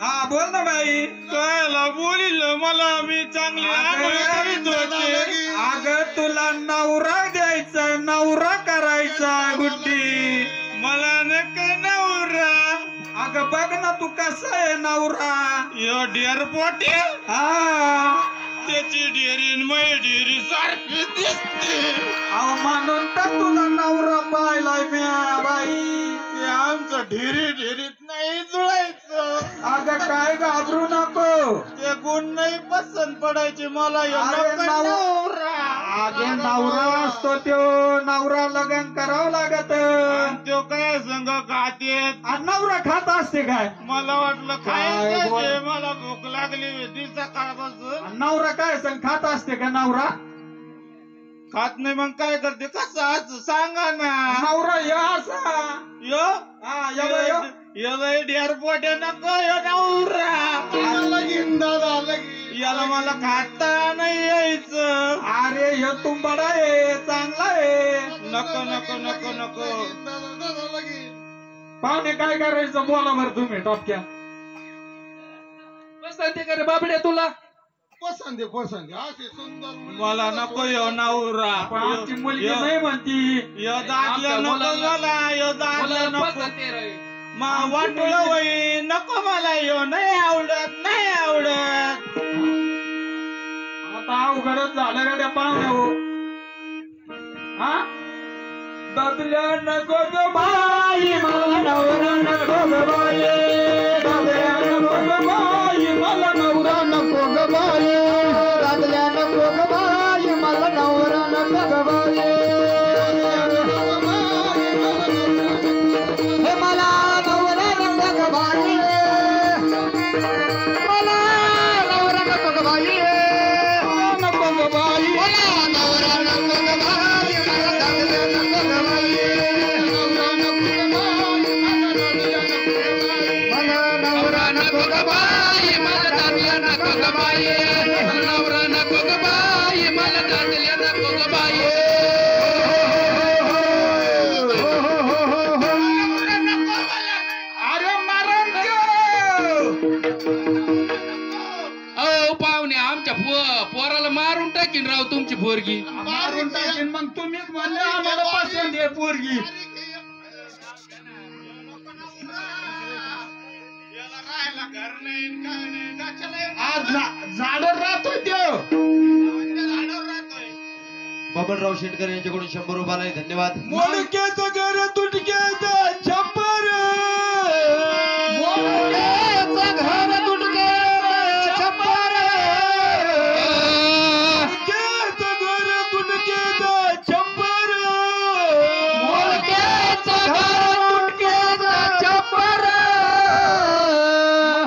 हा बोल ना बाई. कायला बोलिल मला मी चांगली आंघोळ करीत होते. अगं तुला नवरा द्यायचा, नवरा करायचा गुड्डी. मला नक नवरा. अगं बघ ना तू कसा आहे नवरा. यो डेअर पोटे. हा त्याची डेअरी मै डेअरी सारखी दिसते. अहो म्हणून तर तुला नवरा पाहिलाय म्या बाई. ते आमचं ढेरी ढेरीत नाही जुळायचं. अगं काय घाबरू नको. ते गुण नाही पसंत पडायचे मला. अरे अगे नवरा असतो त्यो. नवरा लग्न करावं लागत. तो काय संघ खाते. नवरा खात असते काय. मला वाटलं काय बोल- खायचं. मला भूक लागली होती सकाळपासून. नवरा काय संग खात असते का नवरा. खात नाही मग काय करते. कसं आज सांगा ना. नवरा या असा. यो हा या बाई, या. याला डेअर पोटे नको. यो नवरा. याला मला खाता नाही यायचं. अरे हे तुंबडा आहे, चांगला आहे. नको नको नको नको. पाहुणे काय करायचं बोला बरं तुम्ही टपक्या. पसंती करे बाबड्या तुला. पसंत आहे पसंत आहे. असे सुंदर मला नको यो नवरा. पण आमची मुलगी नाही म्हणती. यो दाखलं आमच्या नको मुलाला- मला. यो दाखलं मुलाला नको. पसंती रे. वाटुळ होई नको मला. यो नाही आवडत नाही आवडत. आता अवघडच झालं का त्या पाहुण्या हो. हा बदल्या नको ग बाई मला नवरा नको ग बाई. बदल्या नको ग बाई मला नवरा नको ग बाई. बदल्या नको ग बाई मला नवरा नको ग बाई. हे मला नवरा नको ग बाई. मला नवरा नको ग बाई. नको ग बाई. मला नवरा नको ग बाई. मला बदल्या नको ग बाई. नवरा नको ग बाई. मला दादल्या नको ग बाई. नवरा नको ग बाई. मला दादल्या नको ग बाई. अरे मारून अहो पाहुणे आमच्या पोराला मारून टाकीन राव तुमची पोरगी. मारून टाकेन. मग तुम्हीच म्हणले आम्हाला पसंत आहे पोरगी. याला राहायला घर नाही काय नाही. कशाला येऊन आज झाडवर राहतोय त्यो. झाडावर राहतोय. बबनराव शेटकर यांच्याकडून 100 रुपये धन्यवाद. मुडक्याचं घर तुटक्याचं छप्पर. मुडक्याचं घर तुटक्याचं छप्पर. मुडक्याचं घर तुटक्याचं छप्पर. मुडक्याचं घर तुटक्याचं छप्पर.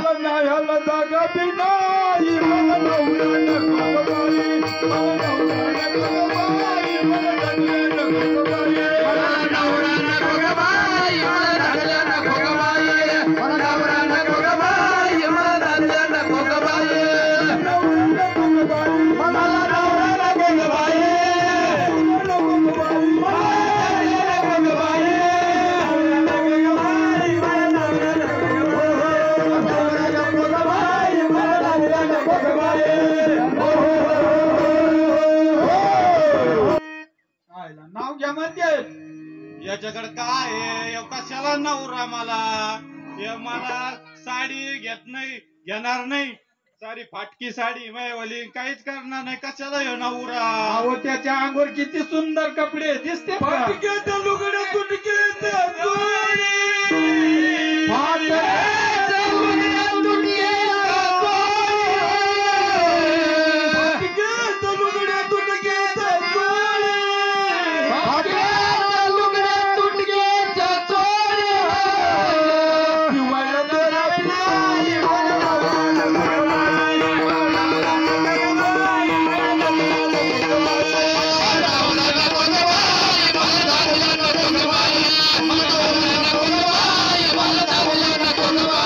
मला न्यायला जागा बी नाही. मला नवरा नको ग बाई. मला नवरा नको ग बाई. मला नवरा नको ग बाई. मला नवरा नको ग बाई. मला नवरा नको ग बाई. मला नवरा नको ग बाई. मला नवरा नको ग बाई. मला नवरा नको ग बाई. नाव घ्या म्हणते. याच्याकडे काय आहे. यो कशाला नवरा मला. हे मला साडी घेत नाही घेणार नाही. साडी फाटकी साडी मायवाली काहीच करणार नाही. कशाला यो नवरा. अहो त्याच्या अंगावर किती सुंदर कपडे दिसते. फाटक्याचं लुगडं तुटक्याचं चोळी. फाटक्याचं लुगडं तुटक्याचं चोळी. फाटक्याचं लुगडं तुटक्याचं चोळी. फाटक्याचं लुगडं तुटक्याचं चोळी. शिवाय तर आपली मला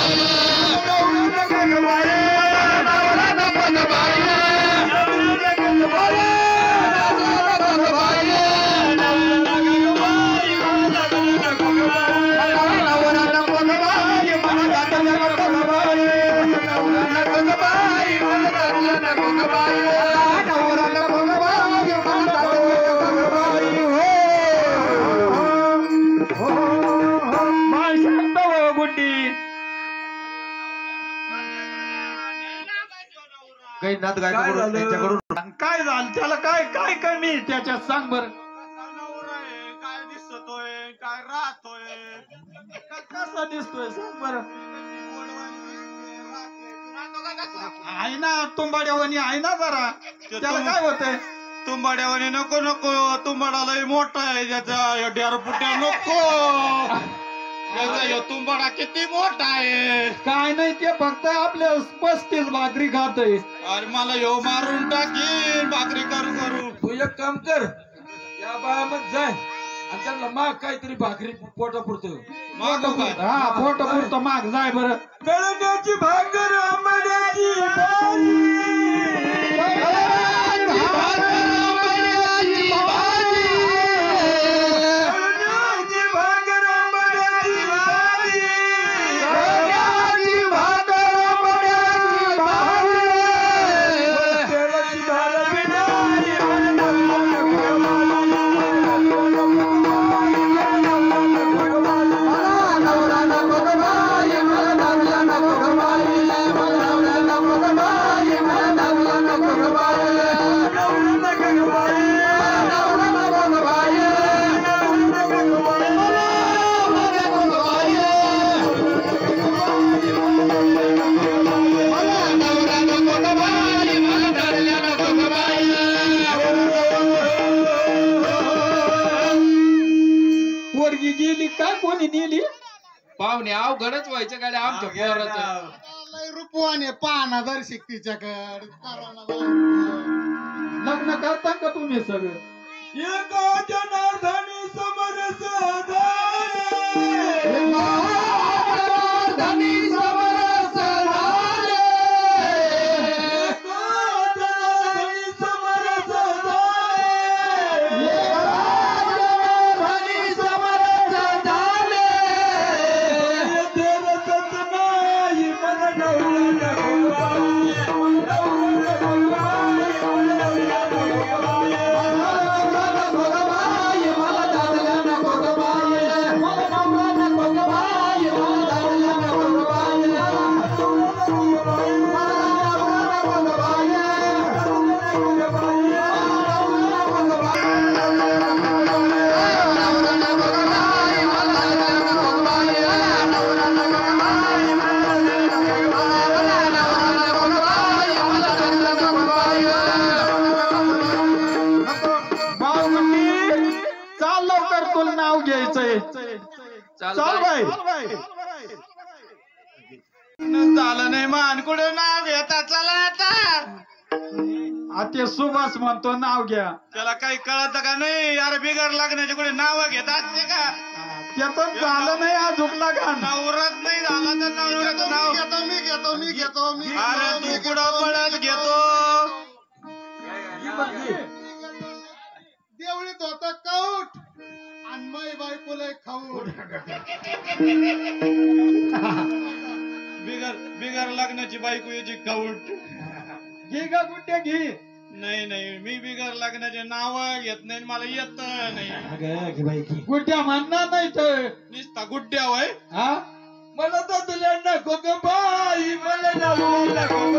काही नात गायकाकडून त्यांच्याकडून काय झालं त्याला? काय काय कमी त्याच्यात सांग बर. नवरा आहे, काय दिसतोय, काय राहतोय, कसा दिसतोय सांग बर. आहे ना तुंबाड्यावानी आहे ना जरा. त्याला काय होतंय? तुंबाड्यावाने नको नको, तुंबाडा लय मोठा आहे त्याचा डेरपुट्या नको. त्याचा ह्यो तुंबाडा किती मोठा आहे. काय नाही ते फक्त आपल्या 35 भाकरी खातोय. अरे मला ह्यो मारून टाकीन भाकरी करू करू. तू एक काम कर, या बायामध्ये जाय आणि त्यांना माग काहीतरी भाकरी पोटा पुरतं. मागू काय? हा फोटो पुरतो माग जाय बर. कळण्याची भाकर आंबड्याची पोरगी गेली का कोणी नेली? पाहुणे अवघडच व्हायचं गाड्या आमच्या पोराचं. रुपवाने पाहना दर तिच्याकडे लग्न करता का तुम्ही सगळं? एका जनार्दनी समरस चाल लवकर, तुला नाव घ्यायचंय. चाल चाल बाय. बाय. झालं नाही मान कुठे नाव घेता. चला आता ते सुभाष म्हणतो नाव घ्या. त्याला काही कळत का नाही. यार बिगर लागण्याचे कुठे नाव घेतात ते का. त्याच झालं नाही अजून लग्न. नवराच नाही झाला तर नवऱ्याचं नाव घेतो मी घेतो मी घेतो मी अरे तू कुठं पडत घेतो. देवळीत होता काऊट आणि मै बायकोला खाऊट. बिगर लग्नाची बायको याची काऊट. घे का गुड्डे घे. नाही नाही मी बिगर लग्नाचे नाव घेत नाही. मला येत नाही. गुड्ड्या म्हणणार नाही तर नुसता गुड्ड्या वय. हा मला तर तुला नको ग बाई, मला नको ग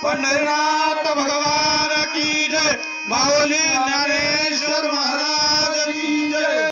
पंढरीनाथ भगवान की जय. माऊली ज्ञानेश्वर महाराज की जय.